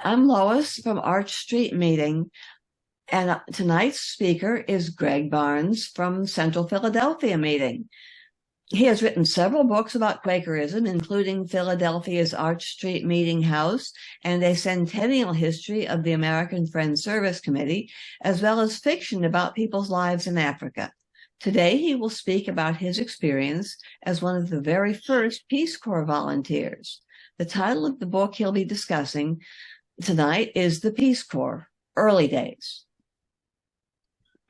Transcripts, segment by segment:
I'm Lois from Arch Street Meeting, and tonight's speaker is Greg Barnes from Central Phildelphia Meeting. He has written several books about Quakerism, including Philadelphia's Arch Street Meeting House and a Centennial history of the American Friends Service Committee, as well as fiction about people's lives in Africa. Today, he will speak about his experience as one of the very first Peace Corps volunteers. The title of the book he'll be discussing tonight is The Peace Corps, Early Days.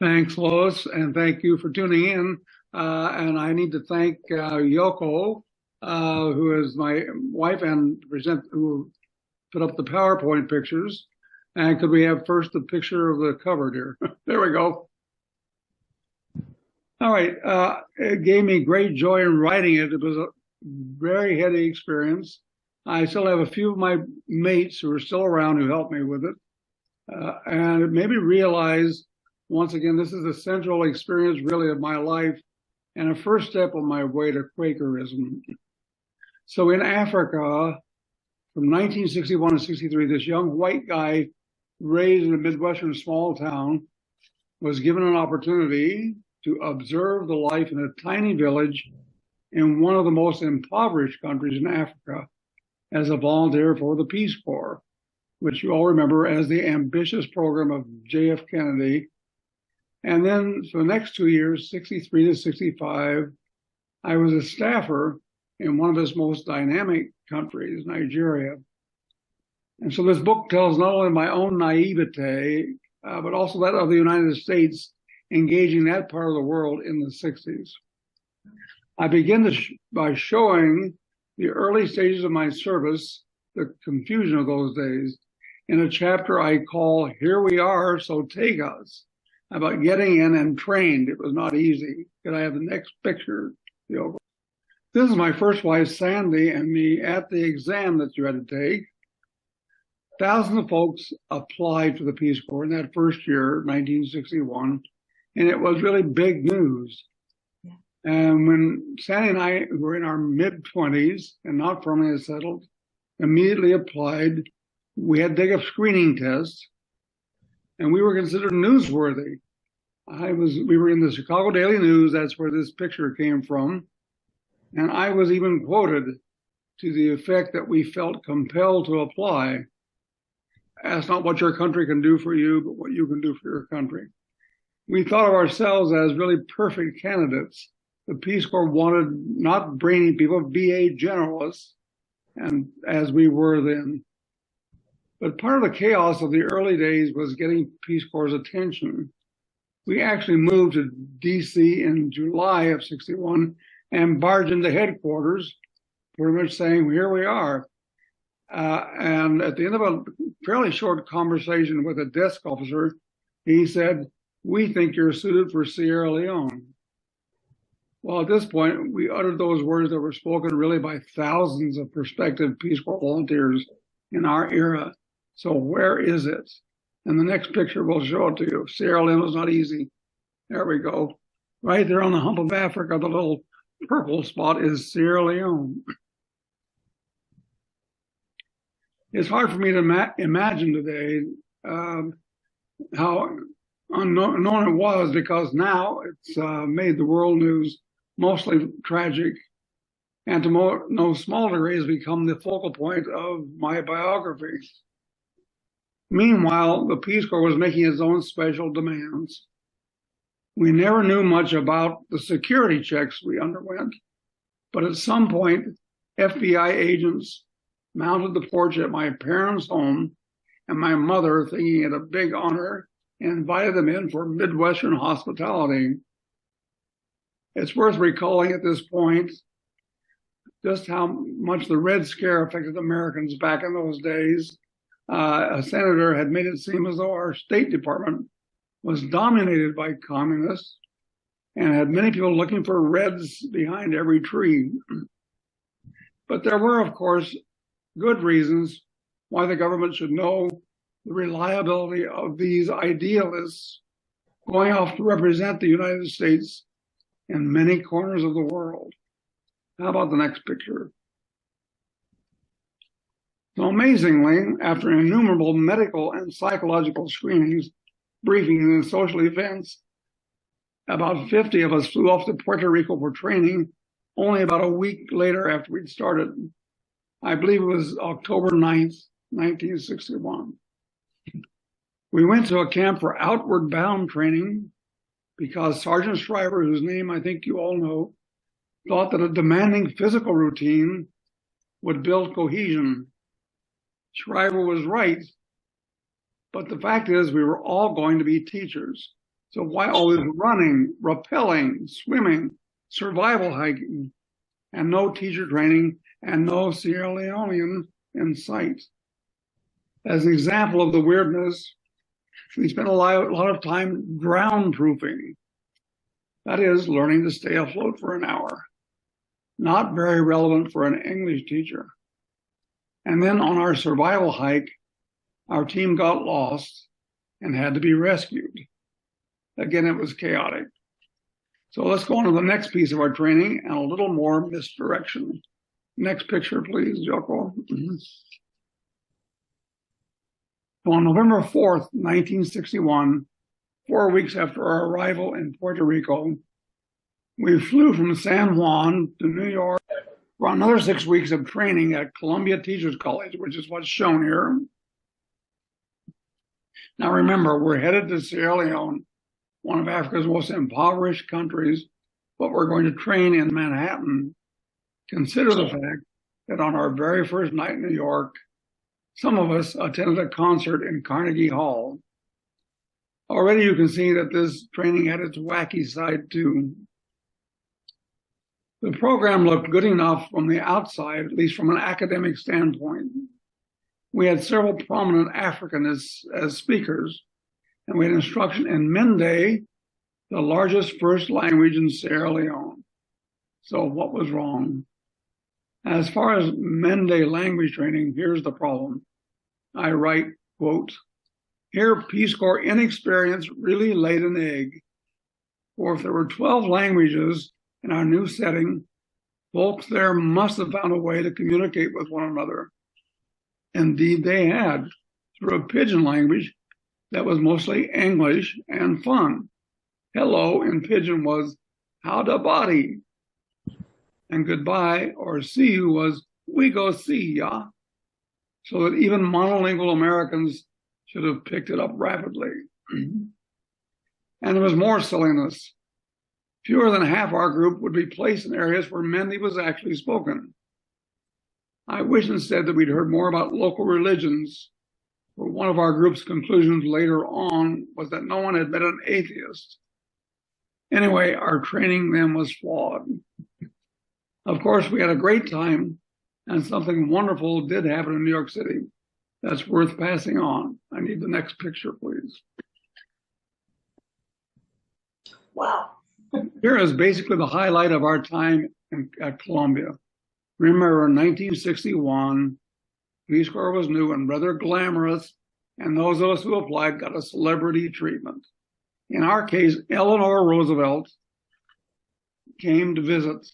Thanks, Lois, and thank you for tuning in. And I need to thank Yoko, who is my wife and who put up the PowerPoint pictures. And could we have first the picture of the cover, dear? There we go. All right. It gave me great joy in writing it. It was a very heady experience. I still have a few of my mates who are still around who helped me with it. And it made me realize, once again, this is a central experience really of my life and a first step on my way to Quakerism. So in Africa, from 1961 to 63, this young white guy raised in a Midwestern small town was given an opportunity to observe the life in a tiny village in one of the most impoverished countries in Africa as a volunteer for the Peace Corps, which you all remember as the ambitious program of J.F. Kennedy. And then for the next 2 years, 63 to 65, I was a staffer in one of its most dynamic countries, Nigeria. And so this book tells not only my own naivete, but also that of the United States engaging that part of the world in the 60s. I begin by showing the early stages of my service, the confusion of those days, in a chapter I call Here We Are, So Take Us, about getting in and trained. It was not easy. Could I have the next picture? This is my first wife, Sandy, and me at the exam that you had to take. Thousands of folks applied for the Peace Corps in that first year, 1961, and it was really big news. Yeah. And when Sandy and I were in our mid-20s and not firmly settled, immediately applied, we had to take a screening test, and we were considered newsworthy. We were in the Chicago Daily News. That's where this picture came from. And I was even quoted to the effect that we felt compelled to apply. Ask not what your country can do for you, but what you can do for your country. We thought of ourselves as really perfect candidates. The Peace Corps wanted not brainy people, BA generalists, and as we were then. But part of the chaos of the early days was getting Peace Corps' attention. We actually moved to D.C. in July of 61 and barged into headquarters, pretty much saying, here we are. And at the end of a fairly short conversation with a desk officer, he said, we think you're suited for Sierra Leone. Well, at this point, we uttered those words that were spoken really by thousands of prospective Peace Corps volunteers in our era. So where is it? And the next picture will show it to you. Sierra Leone is not easy. There we go. Right there on the hump of Africa, the little purple spot is Sierra Leone. It's hard for me to imagine today how unknown it was, because now it's made the world news mostly tragic, and to no small degree has become the focal point of my biography. Meanwhile, the Peace Corps was making its own special demands. We never knew much about the security checks we underwent, but at some point, FBI agents mounted the porch at my parents' home, and my mother, thinking it a big honor, invited them in for Midwestern hospitality. It's worth recalling at this point just how much the Red Scare affected Americans back in those days. A senator had made it seem as though our State Department was dominated by communists and had many people looking for Reds behind every tree. But there were, of course, good reasons why the government should know the reliability of these idealists going off to represent the United States in many corners of the world. How about the next picture? So amazingly, after innumerable medical and psychological screenings, briefings, and social events, about 50 of us flew off to Puerto Rico for training only about a week later after we'd started. I believe it was October 9th, 1961. We went to a camp for outward bound training because Sergeant Shriver, whose name I think you all know, thought that a demanding physical routine would build cohesion. Shriver was right, but the fact is we were all going to be teachers. So why all this running, rappelling, swimming, survival hiking, and no teacher training and no Sierra Leonean in sight? As an example of the weirdness, we spent a lot of time drown proofing. That is, learning to stay afloat for an hour. Not very relevant for an English teacher. And then on our survival hike, our team got lost and had to be rescued. Again, it was chaotic. So let's go on to the next piece of our training and a little more misdirection. Next picture, please, Joko. So on November 4th, 1961, 4 weeks after our arrival in Puerto Rico, we flew from San Juan to New York for another 6 weeks of training at Columbia Teachers College, which is what's shown here. Now remember, we're headed to Sierra Leone, one of Africa's most impoverished countries, but we're going to train in Manhattan. Consider the fact that on our very first night in New York, some of us attended a concert in Carnegie Hall. Already you can see that this training had its wacky side too. The program looked good enough from the outside, at least from an academic standpoint. We had several prominent Africans as speakers, and we had instruction in Mende, the largest first language in Sierra Leone. So what was wrong? As far as Mende language training, here's the problem. I write, quote, "Here Peace Corps inexperience really laid an egg. For if there were 12 languages in our new setting, folks there must have found a way to communicate with one another." Indeed, they had, through a pidgin language that was mostly English and fun. Hello in pidgin was howda body, and goodbye or see you was we go see ya, so that even monolingual Americans should have picked it up rapidly. And there was more silliness. Fewer than half our group would be placed in areas where Mende was actually spoken. I wish instead that we'd heard more about local religions, for one of our group's conclusions later on was that no one had met an atheist. Anyway, our training then was flawed. Of course, we had a great time, and something wonderful did happen in New York City that's worth passing on. I need the next picture, please. Wow. Here is basically the highlight of our time at Columbia. Remember, in 1961, Peace Corps was new and rather glamorous, and those of us who applied got a celebrity treatment. In our case, Eleanor Roosevelt came to visit.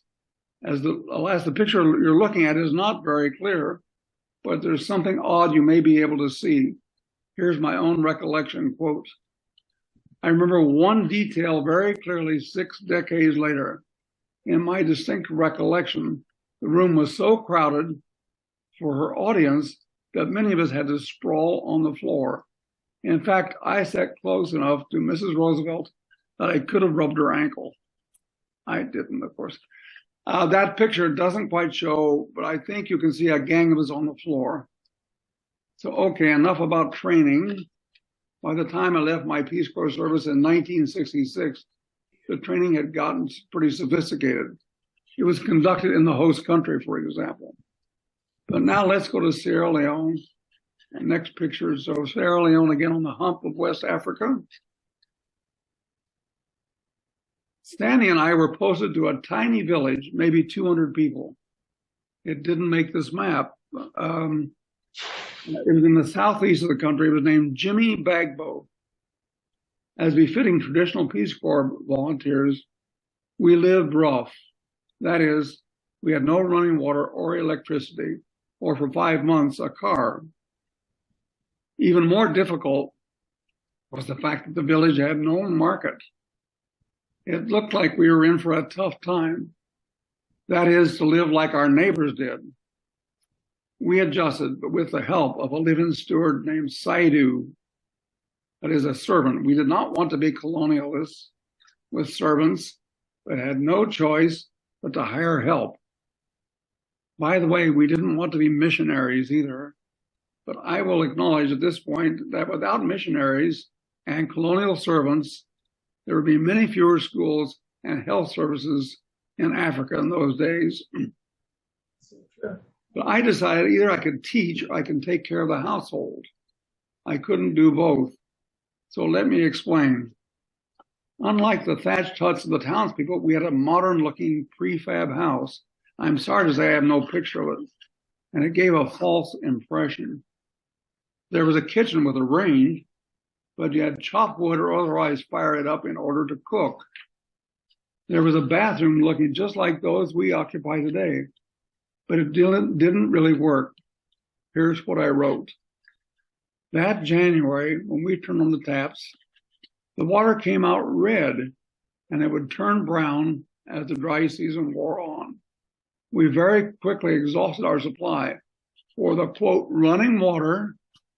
Alas, the picture you're looking at is not very clear, but there's something odd you may be able to see. Here's my own recollection, quote, "I remember one detail very clearly 6 decades later. In my distinct recollection, the room was so crowded for her audience that many of us had to sprawl on the floor. In fact, I sat close enough to Mrs. Roosevelt that I could have rubbed her ankle. I didn't, of course. That picture doesn't quite show, but I think you can see a gang of us on the floor. So, okay, enough about training. By the time I left my Peace Corps service in 1966, the training had gotten pretty sophisticated. It was conducted in the host country, for example. But now let's go to Sierra Leone. Next picture. So Sierra Leone again on the hump of West Africa. Stanley and I were posted to a tiny village, maybe 200 people. It didn't make this map. It was in the southeast of the country. It was named Jimmy Bagbo. As befitting traditional Peace Corps volunteers, we lived rough. That is, we had no running water or electricity, or for 5 months a car. Even more difficult was the fact that the village had no market. It looked like we were in for a tough time. That is, to live like our neighbors did. We adjusted, but with the help of a living steward named Saidu, that is a servant. We did not want to be colonialists with servants, but had no choice but to hire help. By the way, we didn't want to be missionaries either, but I will acknowledge at this point that without missionaries and colonial servants, there would be many fewer schools and health services in Africa in those days. But I decided either I could teach or I can take care of the household. I couldn't do both. So let me explain. Unlike the thatched huts of the townspeople, we had a modern-looking prefab house. I'm sorry to say I have no picture of it, and it gave a false impression. There was a kitchen with a range, but you had to chop wood or otherwise fire it up in order to cook. There was a bathroom looking just like those we occupy today, but it didn't really work. Here's what I wrote. That January, when we turned on the taps, the water came out red, and it would turn brown as the dry season wore on. We very quickly exhausted our supply, for the, quote, running water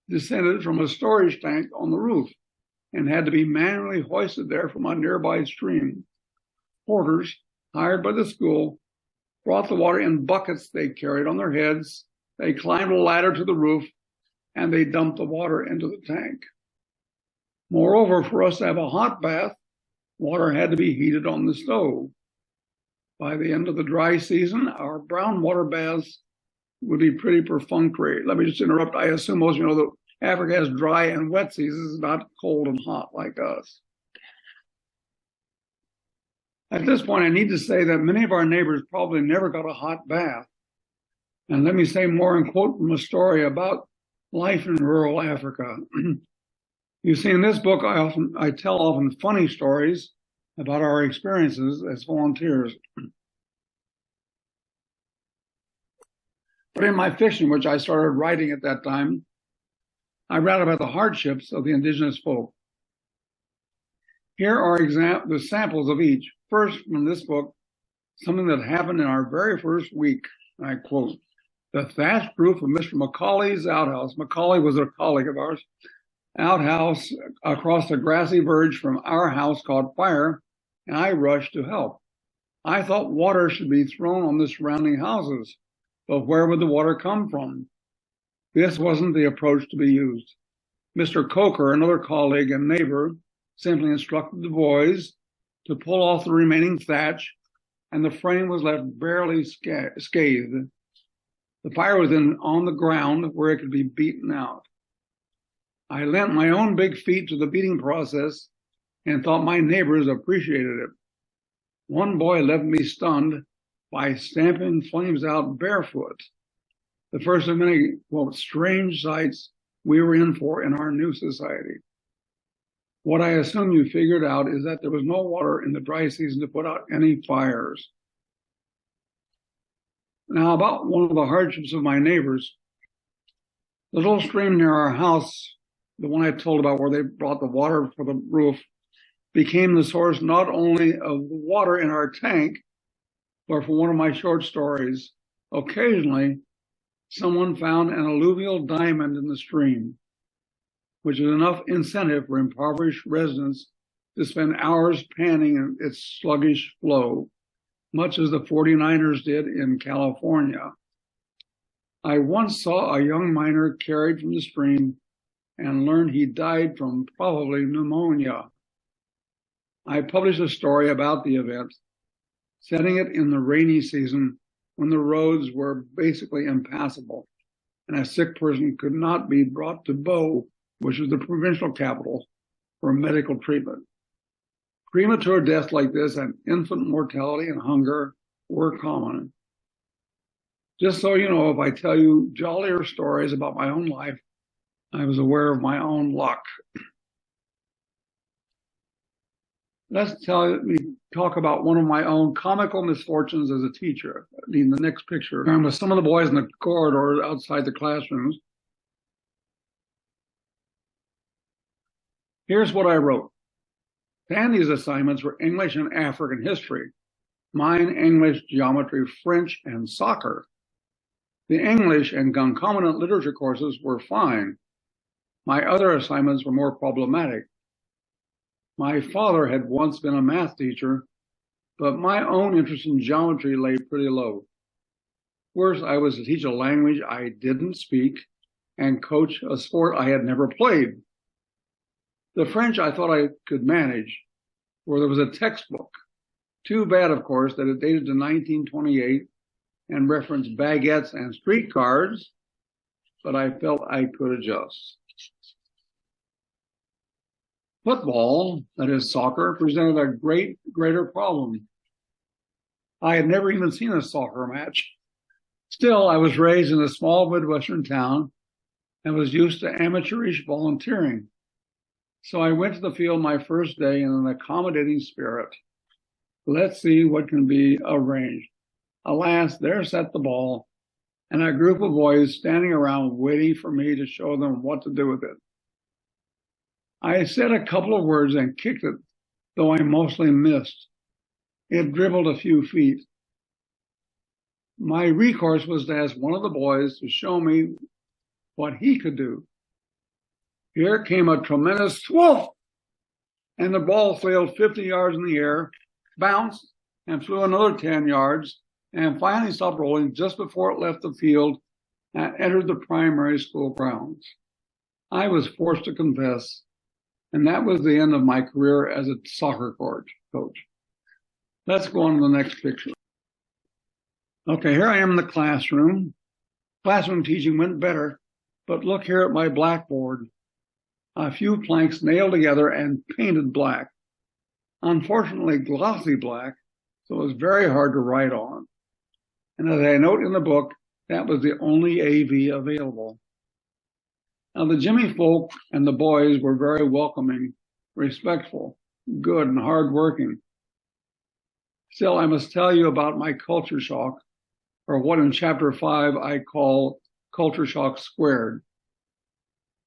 descended from a storage tank on the roof and had to be manually hoisted there from a nearby stream. Porters, hired by the school, brought the water in buckets they carried on their heads. They climbed a ladder to the roof, and they dumped the water into the tank. Moreover, for us to have a hot bath, water had to be heated on the stove. By the end of the dry season, our brown water baths would be pretty perfunctory. Let me just interrupt. I assume most of you know that Africa has dry and wet seasons, not cold and hot like us. At this point, I need to say that many of our neighbors probably never got a hot bath. And let me say more and quote from a story about life in rural Africa. You see, in this book, I tell often funny stories about our experiences as volunteers. But in my fiction, which I started writing at that time, I read about the hardships of the indigenous folk. Here are the samples of each. First, from this book, something that happened in our very first week. I quote, the thatched roof of Mr. Macaulay's outhouse. Macaulay was a colleague of ours. Outhouse across the grassy verge from our house caught fire, and I rushed to help. I thought water should be thrown on the surrounding houses, but where would the water come from? This wasn't the approach to be used. Mr. Coker, another colleague and neighbor, simply instructed the boys to pull off the remaining thatch, and the frame was left barely scathed. The fire was then on the ground where it could be beaten out. I lent my own big feet to the beating process and thought my neighbors appreciated it. One boy left me stunned by stamping flames out barefoot. The first of many, quote, strange sights we were in for in our new society. What I assume you figured out is that there was no water in the dry season to put out any fires. Now, about one of the hardships of my neighbors, the little stream near our house, the one I told about where they brought the water for the roof, became the source not only of the water in our tank, but for one of my short stories. Occasionally, someone found an alluvial diamond in the stream, which is enough incentive for impoverished residents to spend hours panning in its sluggish flow, much as the 49ers did in California. I once saw a young miner carried from the stream and learned he died from probably pneumonia. I published a story about the event, setting it in the rainy season when the roads were basically impassable and a sick person could not be brought to Bo, which is the provincial capital, for medical treatment. Premature deaths like this and infant mortality and hunger were common. Just so you know, if I tell you jollier stories about my own life, I was aware of my own luck. Let me talk about one of my own comical misfortunes as a teacher. In the next picture, I'm with some of the boys in the corridor outside the classrooms. Here's what I wrote. Sandy's assignments were English and African history. Mine, English, geometry, French, and soccer. The English and concomitant literature courses were fine. My other assignments were more problematic. My father had once been a math teacher, but my own interest in geometry lay pretty low. Worse, I was to teach a language I didn't speak and coach a sport I had never played. The French I thought I could manage, where there was a textbook. Too bad, of course, that it dated to 1928 and referenced baguettes and streetcars, but I felt I could adjust. Football, that is soccer, presented a greater problem. I had never even seen a soccer match. Still, I was raised in a small Midwestern town and was used to amateurish volunteering. So I went to the field my first day in an accommodating spirit. Let's see what can be arranged. Alas, there sat the ball and a group of boys standing around waiting for me to show them what to do with it. I said a couple of words and kicked it, though I mostly missed. It dribbled a few feet. My recourse was to ask one of the boys to show me what he could do. Here came a tremendous swoosh, and the ball sailed 50 yards in the air, bounced, and flew another 10 yards, and finally stopped rolling just before it left the field and entered the primary school grounds. I was forced to confess, and that was the end of my career as a soccer coach. Let's go on to the next picture. Okay, here I am in the classroom. Classroom teaching went better, but look here at my blackboard. A few planks nailed together and painted black. Unfortunately, glossy black, so it was very hard to write on. And as I note in the book, that was the only AV available. Now, the Jimmy folk and the boys were very welcoming, respectful, good, and hardworking. Still, I must tell you about my culture shock, or what in chapter 5 I call culture shock squared.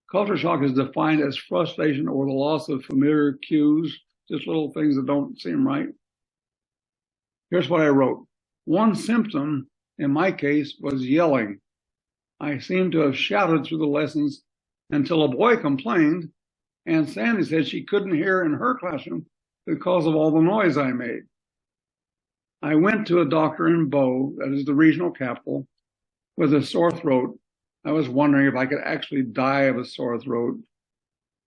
Culture shock is defined as frustration over the loss of familiar cues, just little things that don't seem right. Here's what I wrote. One symptom, in my case, was yelling. I seemed to have shouted through the lessons until a boy complained, and Sandy said she couldn't hear in her classroom because of all the noise I made. I went to a doctor in Bow, that is the regional capital, with a sore throat. I was wondering if I could actually die of a sore throat,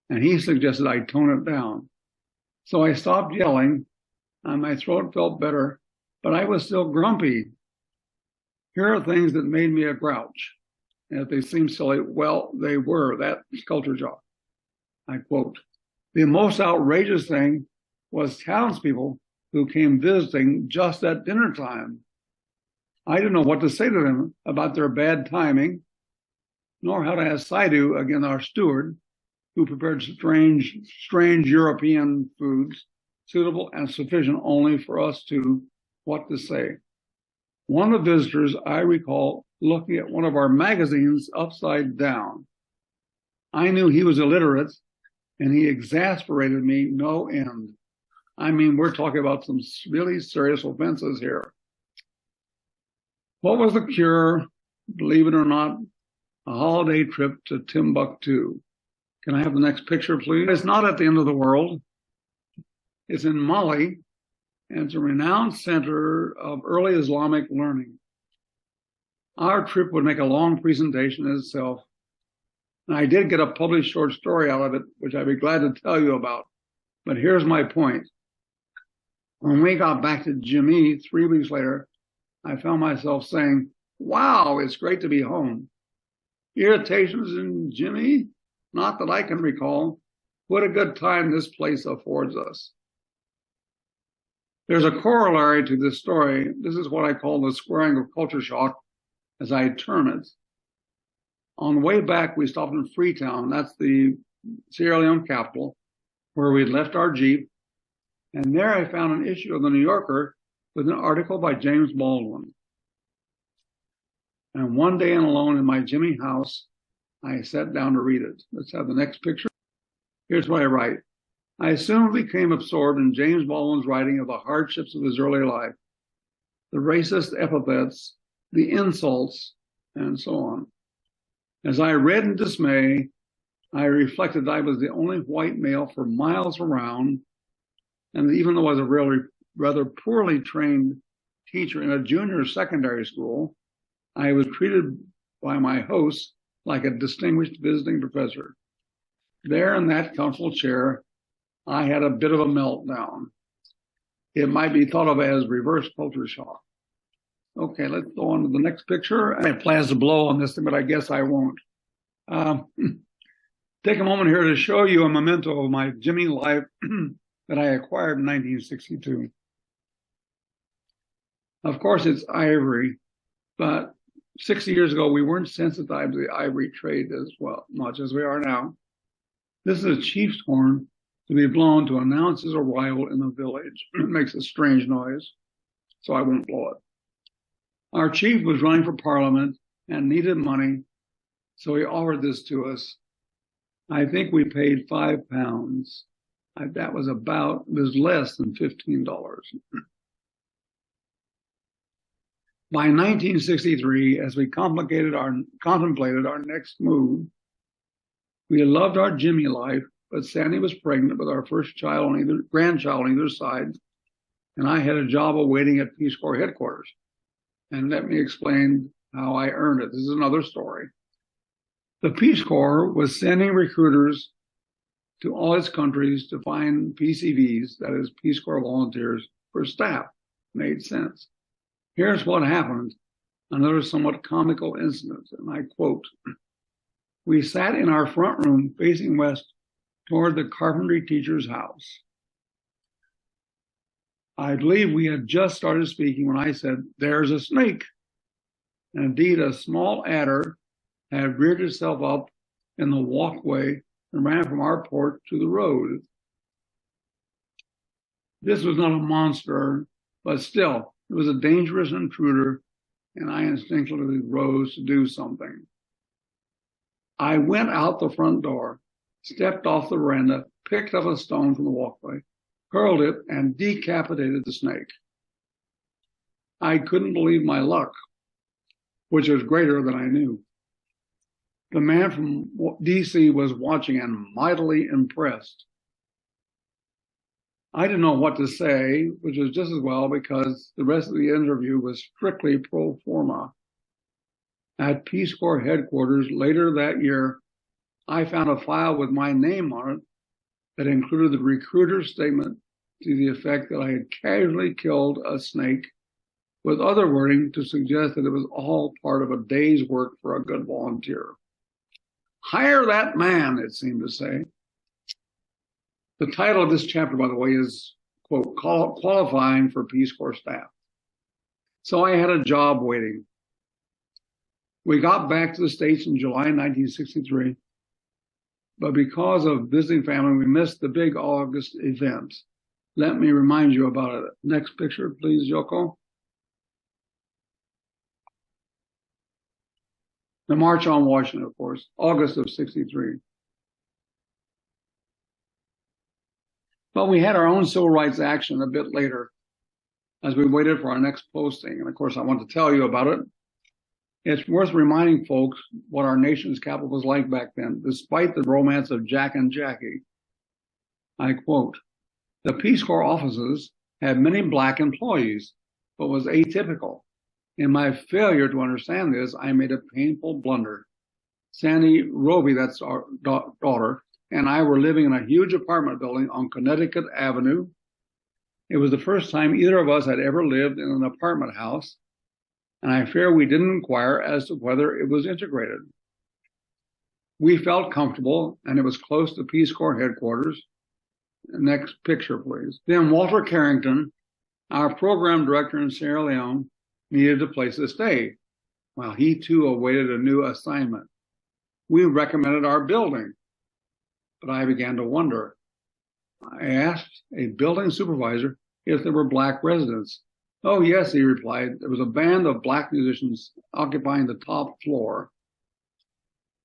and he suggested I tone it down. So I stopped yelling, and my throat felt better, but I was still grumpy. Here are things that made me a grouch. And if they seem silly, well, they were. That's culture shock. I quote, the most outrageous thing was townspeople who came visiting just at dinner time. I didn't know what to say to them about their bad timing, nor how to ask Saidu, again our steward, who prepared strange European foods, suitable and sufficient only for us to what to say. One of the visitors, I recall, looking at one of our magazines upside down. I knew he was illiterate, and he exasperated me no end. I mean, we're talking about some really serious offenses here. What was the cure? Believe it or not, a holiday trip to Timbuktu. Can I have the next picture, please? It's not at the end of the world. It's in Mali, and it's a renowned center of early Islamic learning. Our trip would make a long presentation in itself, and I did get a published short story out of it, which I'd be glad to tell you about. But here's my point. When we got back to Jimmy 3 weeks later, I found myself saying, wow, it's great to be home. Irritations in Jimmy? Not that I can recall. What a good time this place affords us. There's a corollary to this story. This is what I call the squaring of culture shock, as I term it. On the way back, we stopped in Freetown. That's the Sierra Leone capital, where we'd left our Jeep. And there I found an issue of the New Yorker with an article by James Baldwin. And one day and alone in my Jimmy house, I sat down to read it. Let's have the next picture. Here's what I write. I soon became absorbed in James Baldwin's writing of the hardships of his early life, the racist epithets, the insults, and so on. As I read in dismay, I reflected I was the only white male for miles around, and even though I was a rather poorly trained teacher in a junior secondary school, I was treated by my hosts like a distinguished visiting professor. There in that comfortable chair, I had a bit of a meltdown. It might be thought of as reverse culture shock. Okay, let's go on to the next picture. I had plans to blow on this thing, but I guess I won't. Take a moment here to show you a memento of my Jimmy life that I acquired in 1962. Of course, it's ivory, but 60 years ago, we weren't sensitized to the ivory trade as much as we are now. This is a chief's horn to be blown to announce his arrival in the village. It makes a strange noise, so I won't blow it. Our chief was running for parliament and needed money, so he offered this to us. I think we paid £5. That was less than $15. By 1963, as we contemplated our next move, we loved our Jimmy life, but Sandy was pregnant with our first grandchild on either side, and I had a job awaiting at Peace Corps headquarters. And let me explain how I earned it. This is another story. The Peace Corps was sending recruiters to all its countries to find PCVs, that is, Peace Corps volunteers, for staff. Made sense. Here's what happened, another somewhat comical incident, and I quote, we sat in our front room facing west toward the carpentry teacher's house. I believe we had just started speaking when I said, there's a snake. And indeed, a small adder had reared itself up in the walkway and ran from our porch to the road. This was not a monster, but still, it was a dangerous intruder, and I instinctively rose to do something. I went out the front door, stepped off the veranda, picked up a stone from the walkway, hurled it, and decapitated the snake. I couldn't believe my luck, which was greater than I knew. The man from D.C. was watching and mightily impressed. I didn't know what to say, which was just as well because the rest of the interview was strictly pro forma. At Peace Corps headquarters later that year, I found a file with my name on it that included the recruiter's statement to the effect that I had casually killed a snake, with other wording to suggest that it was all part of a day's work for a good volunteer. Hire that man, it seemed to say. The title of this chapter, by the way, is, quote, qualifying for Peace Corps staff. So I had a job waiting. We got back to the States in July 1963, but because of visiting family, we missed the big August event. Let me remind you about it. Next picture, please, Yoko. The March on Washington, of course, August of '63. But we had our own civil rights action a bit later as we waited for our next posting. And of course, I want to tell you about it. It's worth reminding folks what our nation's capital was like back then, despite the romance of Jack and Jackie. I quote, the Peace Corps offices had many black employees, but was atypical. In my failure to understand this, I made a painful blunder. Sandy Roby, that's our daughter, and I were living in a huge apartment building on Connecticut Avenue. It was the first time either of us had ever lived in an apartment house, and I fear we didn't inquire as to whether it was integrated. We felt comfortable, and it was close to Peace Corps headquarters. Next picture, please. Then Walter Carrington, our program director in Sierra Leone, needed a place to stay. Well, he too awaited a new assignment. We recommended our building, but I began to wonder, I asked a building supervisor if there were black residents. Oh, yes, he replied. There was a band of black musicians occupying the top floor.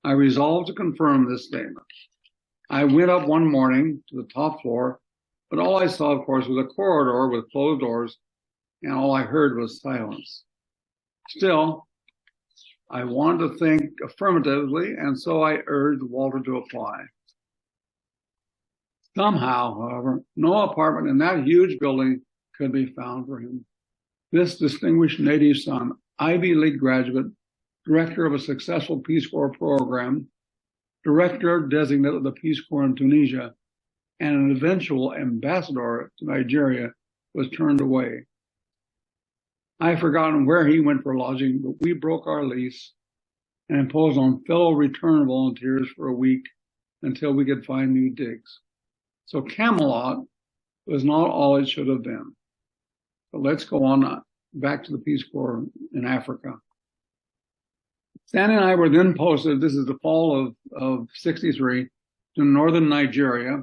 I resolved to confirm this statement. I went up one morning to the top floor, but all I saw, of course, was a corridor with closed doors, and all I heard was silence. Still, I wanted to think affirmatively, and so I urged Walter to apply. Somehow, however, no apartment in that huge building could be found for him. This distinguished native son, Ivy League graduate, director of a successful Peace Corps program, director designate of the Peace Corps in Tunisia, and an eventual ambassador to Nigeria, was turned away. I've forgotten where he went for lodging, but we broke our lease and imposed on fellow return volunteers for a week until we could find new digs. So Camelot was not all it should have been. But let's go on back to the Peace Corps in Africa. Stan and I were then posted, this is the fall of 63, to northern Nigeria,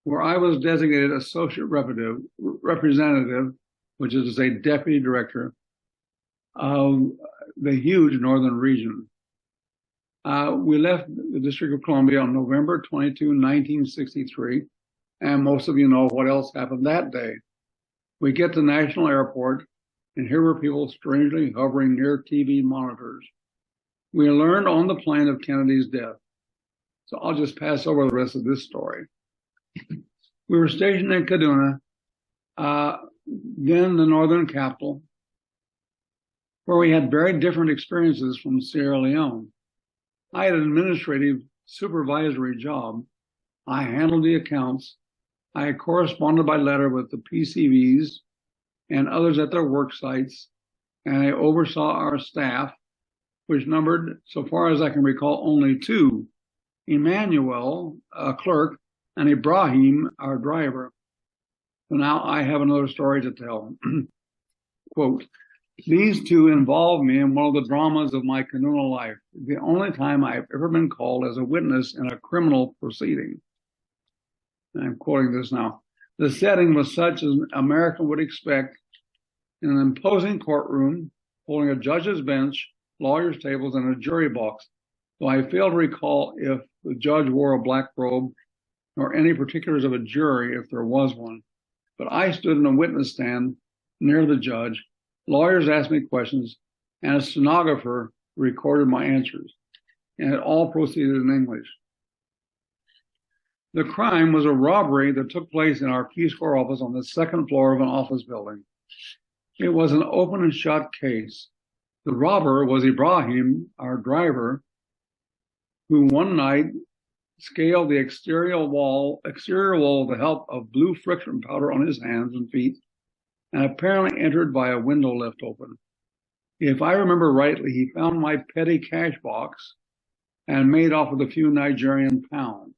where I was designated associate representative, which is to say deputy director of the huge northern region. We left the District of Columbia on November 22, 1963, and most of you know what else happened that day. We get to National Airport, and here were people strangely hovering near TV monitors. We learned on the plane of Kennedy's death. So I'll just pass over the rest of this story. We were stationed in Kaduna, then the northern capital, where we had very different experiences from Sierra Leone. I had an administrative supervisory job. I handled the accounts. I had corresponded by letter with the PCVs and others at their work sites, and I oversaw our staff, which numbered, so far as I can recall, only two, Emmanuel, a clerk, and Ibrahim, our driver. So now I have another story to tell. Quote, these two involved me in one of the dramas of my communal life, the only time I've ever been called as a witness in a criminal proceeding. I'm quoting this now. The setting was such as an American would expect in an imposing courtroom, holding a judge's bench, lawyers' tables, and a jury box. So I fail to recall if the judge wore a black robe nor any particulars of a jury if there was one. But I stood in a witness stand near the judge. Lawyers asked me questions, and a stenographer recorded my answers. And it all proceeded in English. The crime was a robbery that took place in our Peace Corps office on the second floor of an office building. It was an open and shut case. The robber was Ibrahim, our driver, who one night scaled the exterior wall with the help of blue friction powder on his hands and feet, and apparently entered by a window left open. If I remember rightly, he found my petty cash box and made off with a few Nigerian pounds.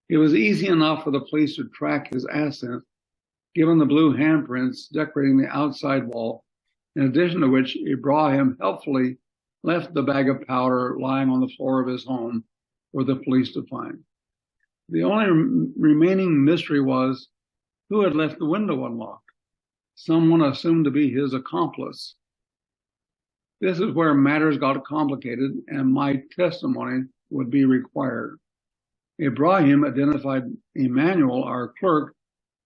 It was easy enough for the police to track his assets, given the blue handprints decorating the outside wall, in addition to which Ibrahim helpfully left the bag of powder lying on the floor of his home for the police to find. The only remaining mystery was who had left the window unlocked. Someone assumed to be his accomplice. This is where matters got complicated and my testimony would be required. Ibrahim identified Emmanuel, our clerk,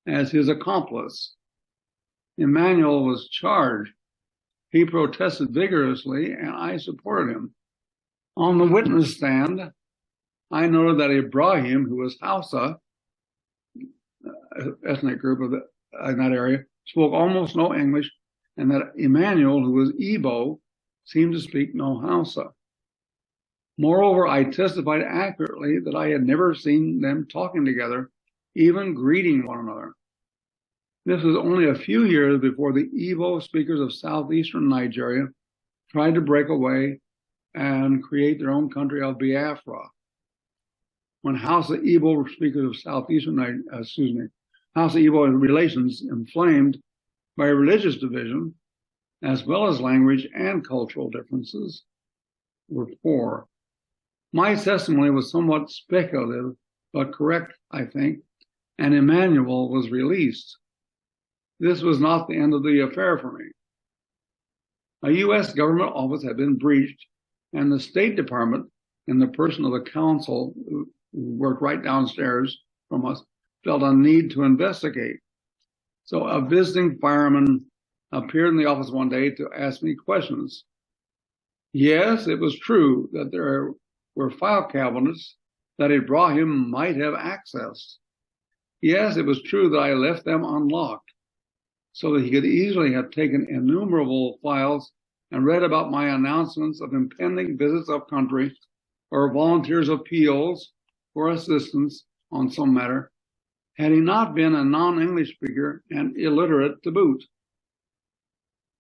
as his accomplice. Emmanuel was charged. He protested vigorously, and I supported him. On the witness stand, I noted that Ibrahim, who was Hausa, ethnic group in that area, spoke almost no English, and that Emmanuel, who was Igbo, seemed to speak no Hausa. Moreover, I testified accurately that I had never seen them talking together, even greeting one another. This was only a few years before the Igbo speakers of southeastern Nigeria tried to break away and create their own country of Biafra. When Hausa Igbo speakers of southeastern, Hausa Igbo relations inflamed by religious division, as well as language and cultural differences, were poor. My testimony was somewhat speculative, but correct, I think, and Emmanuel was released. This was not the end of the affair for me. A U.S. government office had been breached, and the State Department, in the person of the counsel who worked right downstairs from us, felt a need to investigate. So a visiting fireman appeared in the office one day to ask me questions. Yes, it was true that there were file cabinets that Ibrahim might have accessed. Yes, it was true that I left them unlocked so that he could easily have taken innumerable files and read about my announcements of impending visits up country or volunteers' appeals for assistance on some matter, had he not been a non-English speaker and illiterate to boot.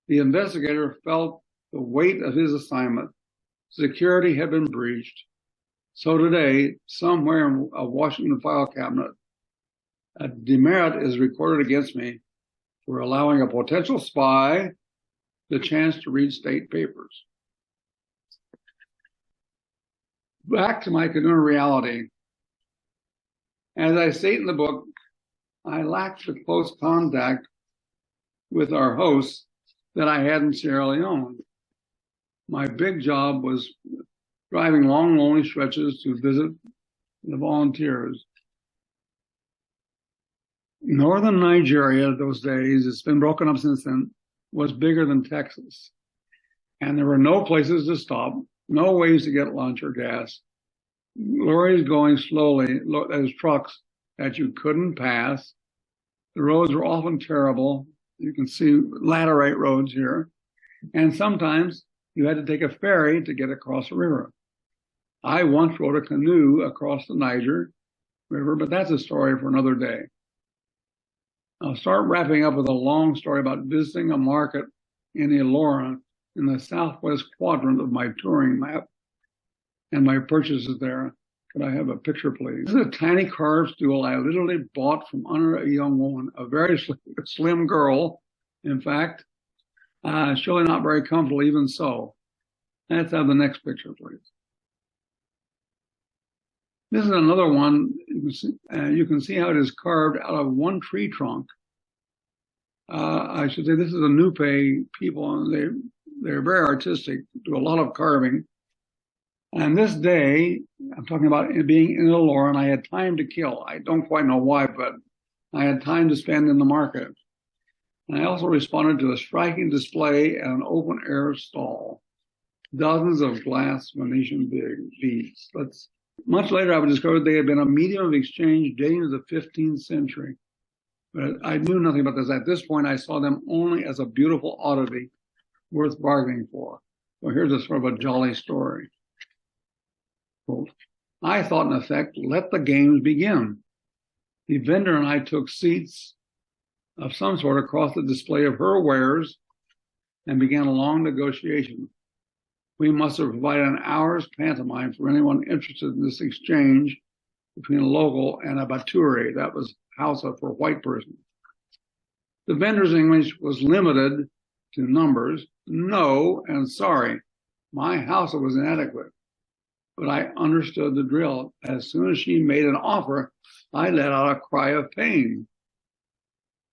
The investigator felt the weight of his assignment. Security had been breached. So today, somewhere in a Washington file cabinet, a demerit is recorded against me for allowing a potential spy the chance to read state papers. Back to my canoe reality. As I state in the book, I lacked the close contact with our hosts that I had in Sierra Leone. My big job was driving long, lonely stretches to visit the volunteers. Northern Nigeria, those days, it's been broken up since then, was bigger than Texas. And there were no places to stop, no ways to get lunch or gas. Lorries going slowly, as trucks that you couldn't pass. The roads were often terrible. You can see laterite roads here. And sometimes you had to take a ferry to get across a river. I once rode a canoe across the Niger River, but that's a story for another day. I'll start wrapping up with a long story about visiting a market in Ilorin in the southwest quadrant of my touring map and my purchases there. Could I have a picture, please? This is a tiny carved stool I literally bought from under a young woman, a very slim girl, in fact. Surely not very comfortable even so. Let's have the next picture, please. This is another one. You can see how it is carved out of one tree trunk. I should say this is a Nupe people, and they're very artistic, do a lot of carving. And this day, I'm talking about being in Ilorin, I had time to kill. I don't quite know why, but I had time to spend in the market. And I also responded to a striking display at an open-air stall. Dozens of glass Venetian beads. Much later, I discovered they had been a medium of exchange dating to the 15th century. But I knew nothing about this. At this point, I saw them only as a beautiful oddity worth bargaining for. So here's a sort of a jolly story. Quote, I thought, in effect, let the games begin. The vendor and I took seats of some sort across the display of her wares and began a long negotiation. We must have provided an hour's pantomime for anyone interested in this exchange between a local and a Baturi, that was Hausa for a white person. The vendor's English was limited to numbers, no and sorry. My Hausa was inadequate, but I understood the drill. As soon as she made an offer, I let out a cry of pain.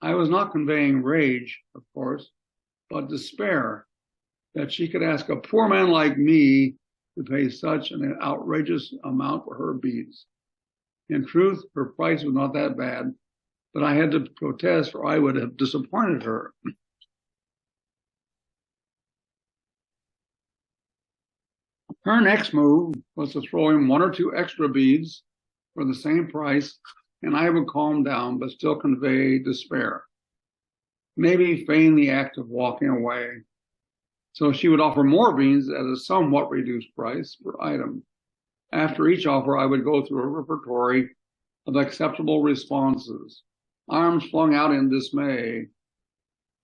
I was not conveying rage, of course, but despair that she could ask a poor man like me to pay such an outrageous amount for her beads. In truth, her price was not that bad, but I had to protest or I would have disappointed her. Her next move was to throw in one or two extra beads for the same price, and I would calm down but still convey despair. Maybe feign the act of walking away. So she would offer more beans at a somewhat reduced price per item. After each offer, I would go through a repertory of acceptable responses. Arms flung out in dismay,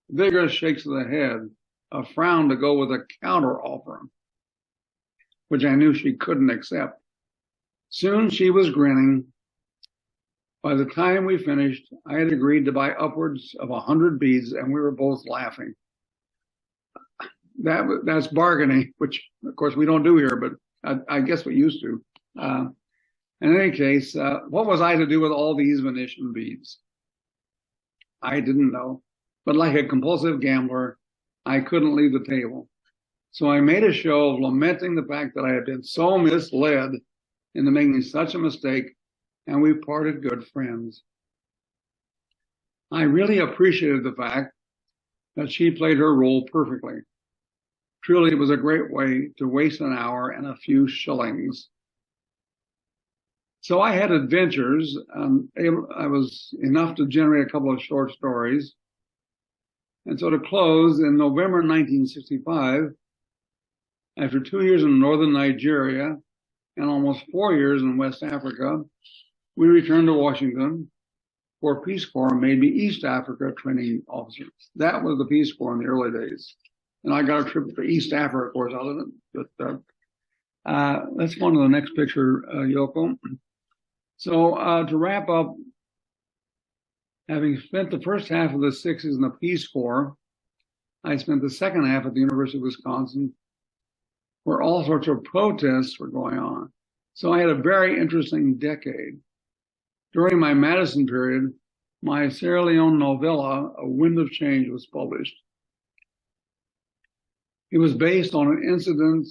vigorous shakes of the head, a frown to go with a counter offer, which I knew she couldn't accept. Soon she was grinning. By the time we finished, I had agreed to buy upwards of 100 beads, and we were both laughing. That's bargaining, which of course we don't do here, but I guess we used to. In any case, what was I to do with all these Venetian beads? I didn't know, but like a compulsive gambler, I couldn't leave the table. So I made a show of lamenting the fact that I had been so misled into making such a mistake, and we parted good friends. I really appreciated the fact that she played her role perfectly. Truly, it was a great way to waste an hour and a few shillings. So I had adventures. I was enough to generate a couple of short stories. And so to close, in November 1965, after 2 years in northern Nigeria and almost 4 years in West Africa, we returned to Washington, where Peace Corps made me East Africa training officer. That was the Peace Corps in the early days. And I got a trip to East Africa, of course, out of it. But let's go on to the next picture, Yoko. So to wrap up, having spent the first half of the 60s in the Peace Corps, I spent the second half at the University of Wisconsin, where all sorts of protests were going on. So I had a very interesting decade. During my Madison period, my Sierra Leone novella, A Wind of Change, was published. It was based on an incident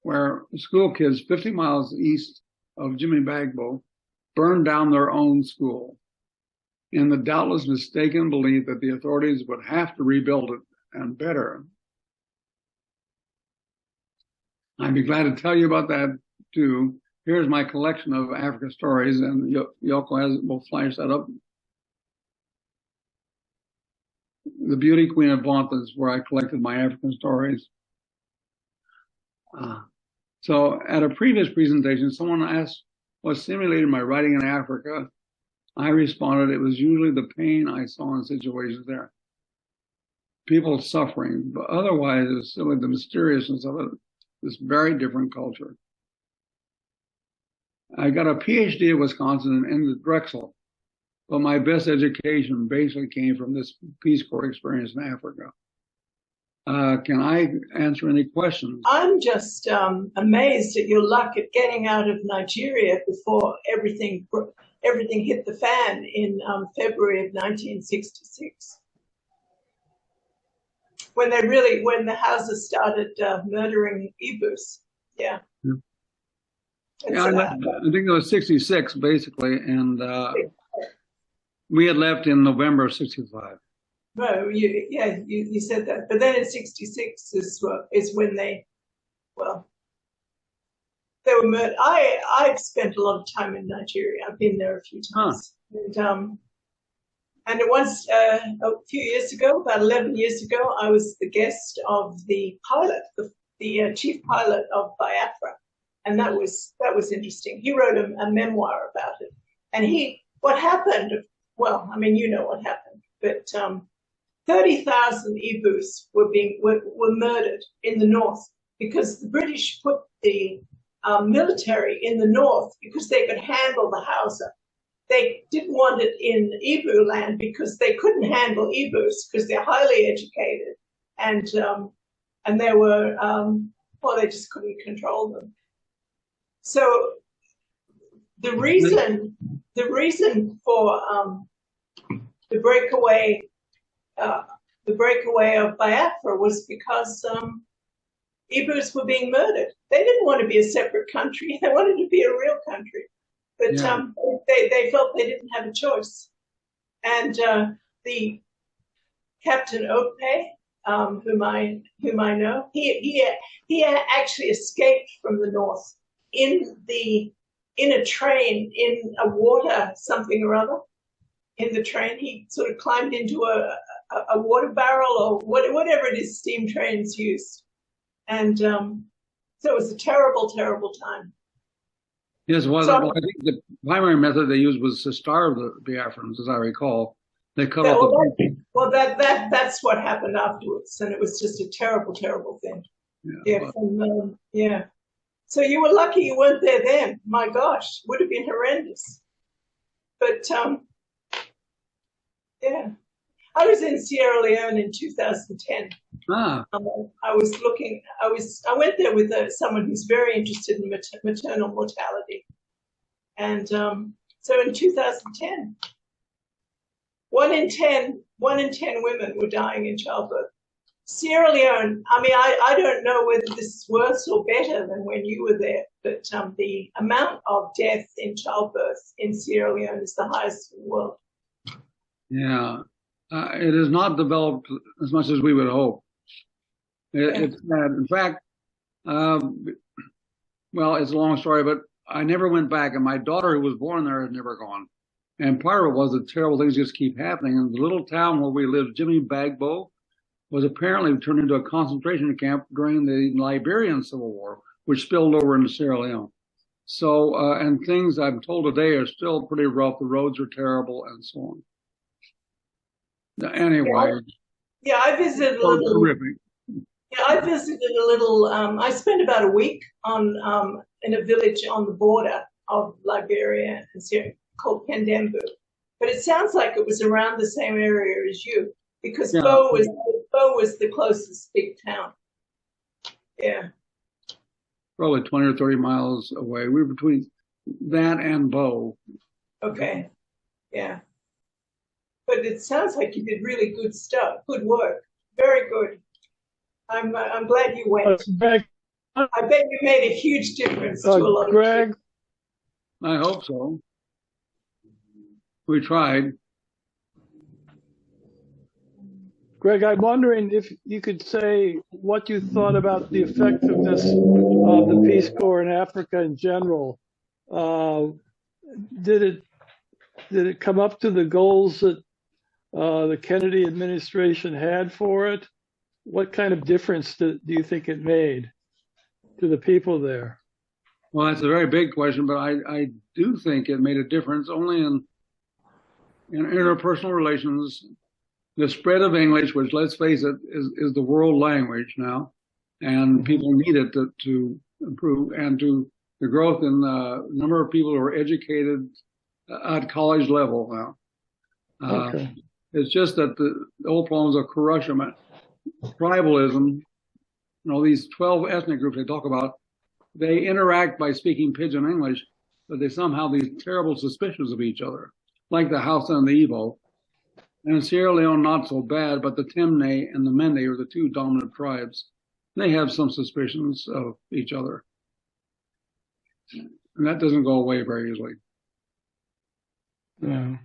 where school kids 50 miles east of Jimmy Bagbo burned down their own school in the doubtless mistaken belief that the authorities would have to rebuild it and better. I'd be glad to tell you about that too. Here's my collection of Africa stories, and Yoko will flash that up. The Beauty Queen of Blanca is where I collected my African stories. So at a previous presentation, someone asked what stimulated my writing in Africa. I responded, it was usually the pain I saw in situations there. People suffering, but otherwise it's simply the mysteriousness of it, this very different culture. I got a PhD at Wisconsin and at Drexel, but my best education basically came from this Peace Corps experience in Africa. Can I answer any questions? I'm just amazed at your luck at getting out of Nigeria before everything hit the fan in February of 1966. When the Hausa started murdering Igbos. Yeah. Yeah, I think it was 66 basically, and we had left in November of 65. No, you said that, but then in 66 is when they were murdered. I've spent a lot of time in Nigeria. I've been there a few times, and once a few years ago, about 11 years ago, I was the guest of the pilot, the chief pilot of Biafra. And that was interesting. He wrote a memoir about it. And what happened, well, I mean, you know what happened, but 30,000 Igbos were murdered in the north because the British put the military in the north because they could handle the Hausa. They didn't want it in Igbo land because they couldn't handle Igbos because they're highly educated and they were, they just couldn't control them. So the reason for the breakaway of Biafra was because Igbos were being murdered. They didn't want to be a separate country; they wanted to be a real country. But they felt they didn't have a choice. And the Captain Ope, whom I know, he actually escaped from the north in a train, in a water something or other. In the train, he sort of climbed into a water barrel or whatever it is steam trains use. And so it was a terrible, terrible time. Yes, well, I think the primary method they used was to starve the Biafrans, as I recall. They cut off the... that's what happened afterwards, and it was just a terrible, terrible thing. Yeah. So you were lucky you weren't there then. My gosh, would have been horrendous. But I was in Sierra Leone in 2010. I went there with someone who's very interested in maternal mortality, And so in 2010, 1 in 10 women were dying in childbirth. Sierra Leone, I mean, I don't know whether this is worse or better than when you were there, but the amount of death in childbirth in Sierra Leone is the highest in the world. Yeah, it has not developed as much as we would hope. It's bad. In fact, well, it's a long story, but I never went back, and my daughter, who was born there, had never gone. And part of it was that terrible things just keep happening. In the little town where we lived, Jimmy Bagbo was apparently turned into a concentration camp during the Liberian Civil War, which spilled over into Sierra Leone. So, and things I'm told today are still pretty rough. The roads are terrible and so on. Anyway. Yeah, I visited a little. Horrific. Yeah, I visited a little. I spent about a week on in a village on the border of Liberia and Sierra called Pendembu. But it sounds like it was around the same area as you, because Bo was the closest big town. Yeah. Probably 20 or 30 miles away. We were between that and Bo. Okay. Yeah. But it sounds like you did really good stuff, good work, very good. I'm glad you went. Greg, I bet you made a huge difference to a lot of Greg, people. I hope so. We tried. Greg, I'm wondering if you could say what you thought about the effectiveness of the Peace Corps in Africa in general. Did it come up to the goals that the Kennedy administration had for it? What kind of difference do you think it made to the people there? Well, that's a very big question, but I do think it made a difference only in interpersonal relations. The spread of English, which, let's face it, is the world language now, and people need it to improve, and to the growth in the number of people who are educated at college level now. Okay. It's just that the old problems of corruption, tribalism, these 12 ethnic groups they talk about, they interact by speaking pidgin English, but they somehow have these terrible suspicions of each other, like the Hausa and the Igbo. And in Sierra Leone, not so bad, but the Temne and the Mende are the two dominant tribes. They have some suspicions of each other. And that doesn't go away very easily. Yeah.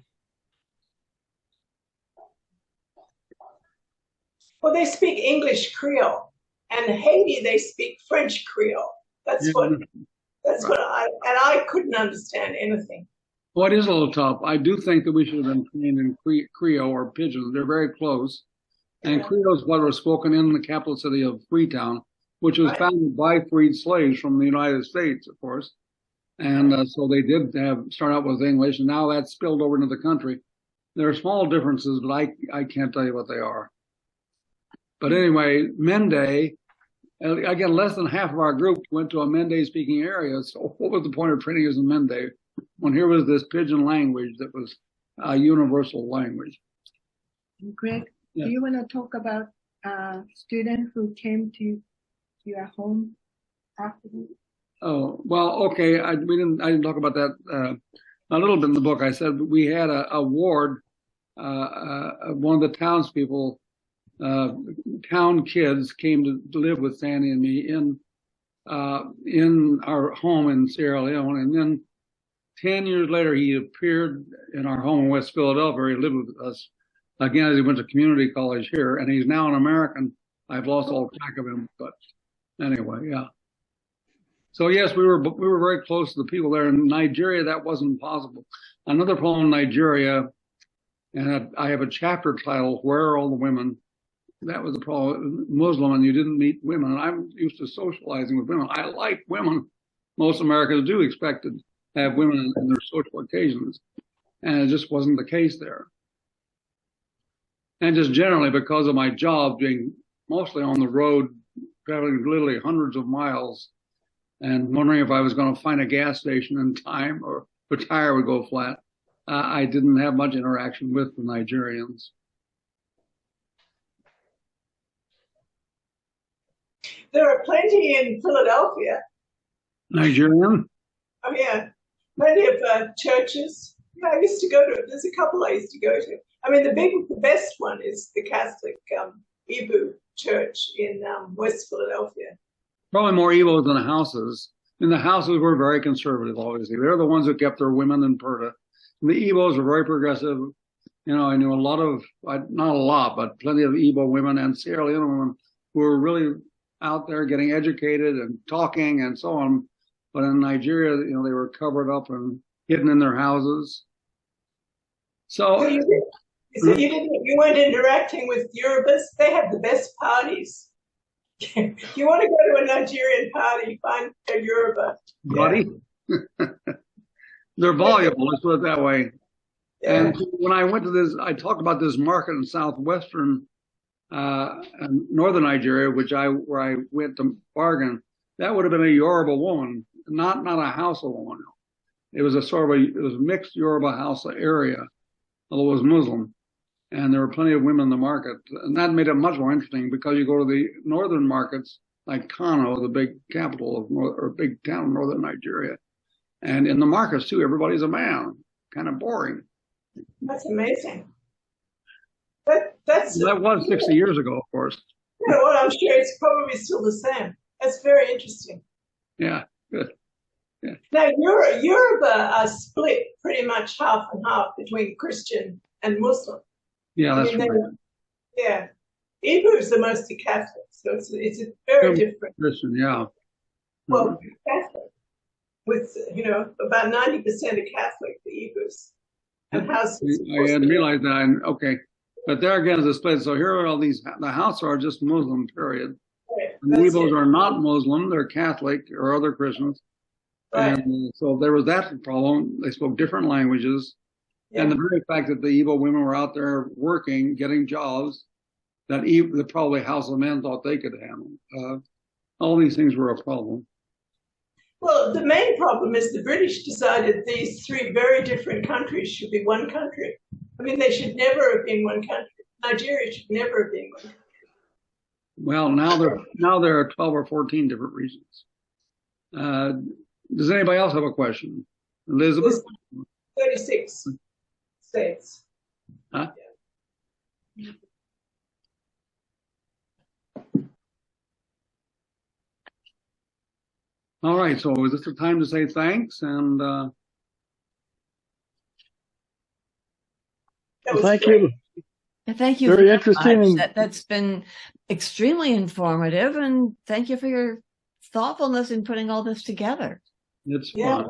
Well, they speak English Creole, and in Haiti they speak French Creole. That's what I couldn't understand anything. Well, it is a little tough. I do think that we should have been trained in Creole or Pidgin. They're very close. And Creole is what was spoken in the capital city of Freetown, which was founded by freed slaves from the United States, of course. And so they did start out with English, and now that's spilled over into the country. There are small differences, but I can't tell you what they are. But anyway, Mende, again, less than half of our group went to a Mende-speaking area. So what was the point of training us in Mende when here was this pidgin language that was a universal language? Greg, Yeah. do you want to talk about students who came to your home afterwards? Oh, well, okay. I didn't talk about that a little bit in the book. I said we had a ward, one of the townspeople, town kids came to live with Sandy and me in our home in Sierra Leone. And then 10 years later, he appeared in our home in West Philadelphia. He lived with us again as he went to community college here, and he's now an American. I've lost all track of him, but anyway, yeah. So yes, we were very close to the people there. In Nigeria, that wasn't possible. Another problem in Nigeria, and I have a chapter titled, "Where Are All the Women?" That was the problem. Muslim, and you didn't meet women. I'm used to socializing with women. I like women. Most Americans do expect to have women in their social occasions, and it just wasn't the case there. And just generally, because of my job being mostly on the road, traveling literally hundreds of miles, and wondering if I was going to find a gas station in time or the tire would go flat, I didn't have much interaction with the Nigerians. There are plenty in Philadelphia. Nigerian? Oh yeah, plenty of churches. Yeah, I used to go to. There's a couple I used to go to. I mean, the best one is the Catholic Ibu Church in West Philadelphia. Probably more Evos than the houses. And the houses were very conservative, obviously. They're the ones who kept their women in Purta. And the Evos are very progressive. You know, I knew a lot of, not a lot, but plenty of Igbo women and Sierra Leone women who were really out there getting educated and talking and so on. But in Nigeria, you know, they were covered up and hidden in their houses. So you weren't interacting with Yorubas? They have the best parties. If you want to go to a Nigerian party, find a Yoruba. Buddy. Yeah. They're voluble, let's put it that way. Yeah. And when I went to this, I talked about this market in southwestern and northern Nigeria, where I went to bargain. That would have been a Yoruba woman, not a Hausa woman. It was it was a mixed Yoruba Hausa area, although it was Muslim. And there were plenty of women in the market. And that made it much more interesting because you go to the northern markets, like Kano, the big capital or big town in northern Nigeria. And in the markets, too, everybody's a man. Kind of boring. That's amazing. That was 60 years ago, of course. Yeah, well, I'm sure it's probably still the same. That's very interesting. Yeah, good. Yeah. Now, Yoruba are split pretty much half and half between Christian and Muslim. Yeah, that's right. Yeah. Ibu is the mostly Catholic, so it's a very different. Christian, yeah. Well, Catholic, with, you know, about 90% of Catholic, the Ibus. And houses. I hadn't realized that. Okay. But there again is a split. So here are all these, the Hausa are just Muslim, period. Right. The Igbos are not Muslim, they're Catholic or other Christians. Right. And so there was that problem. They spoke different languages. Yeah. And the very fact that the Igbo women were out there working, getting jobs, that probably Hausa men thought they could handle. All these things were a problem. Well, the main problem is the British decided these three very different countries should be one country. I mean, they should never have been one country. Nigeria should never have been one country. Well, now there are 12 or 14 different regions. Does anybody else have a question? Elizabeth? 36 states. Huh? Yeah. All right, so is this the time to say thanks? And thank you. Thank you. Very interesting. That's been extremely informative, and thank you for your thoughtfulness in putting all this together. It's fun.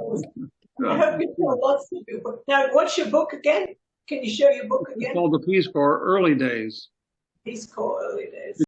I hope you tell lots of people. Now, what's your book again? Can you show your book again? It's called The Peace Corps, Early Days. Peace Corps, Early Days.